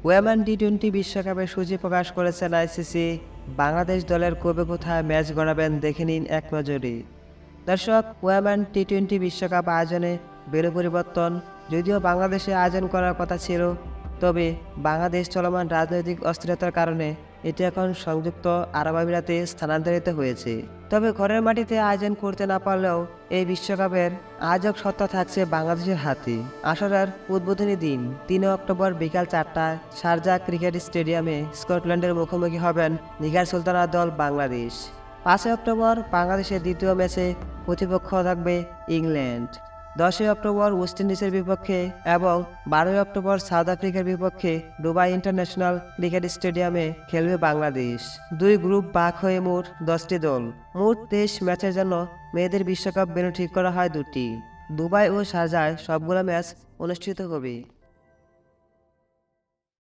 Women টি-20 বিশ্বকাপের সূচি প্রকাশ করেছেন আইসিসি। বাংলাদেশ দলের কবে কোথায় ম্যাচ গড়াবেন দেখে নিন এক নজরে। দর্শক, ওয়েমেন টি-20 বিশ্বকাপ আয়োজনে বেড়ে পরিবর্তন। যদিও বাংলাদেশে আয়োজন করার কথা ছিল, তবে বাংলাদেশ চলমান রাজনৈতিক অস্থিরতার কারণে এটি এখন সংযুক্ত আরব আমিরাতে স্থানান্তরিত হয়েছে। তবে ঘরের মাটিতে আয়োজন করতে না পারলেও এই বিশ্বকাপের আয়োজক সত্তা থাকছে বাংলাদেশের হাতে। আসরের উদ্বোধনী দিন ৩ অক্টোবর বিকাল ৪টায় শারজাহ ক্রিকেট স্টেডিয়ামে স্কটল্যান্ডের মুখোমুখি হবেন নিগার সুলতানা দল বাংলাদেশ। ৫ অক্টোবর বাংলাদেশের দ্বিতীয় ম্যাচে প্রতিপক্ষ থাকবে ইংল্যান্ড। ১০ অক্টোবর ওয়েস্ট ইন্ডিজের বিপক্ষে এবং ১২ অক্টোবর সাউথ আফ্রিকার বিপক্ষে দুবাই ইন্টারন্যাশনাল ক্রিকেট স্টেডিয়ামে খেলবে বাংলাদেশ। দুই গ্রুপ ভাগ হয়ে মোট ১০টি দল। মোট ২৩ ম্যাচের জন্য মেয়েদের বিশ্বকাপ ভেন্যু ঠিক করা হয় দুটি। দুবাই ও শারজায় সবগুলো ম্যাচ অনুষ্ঠিত হবে।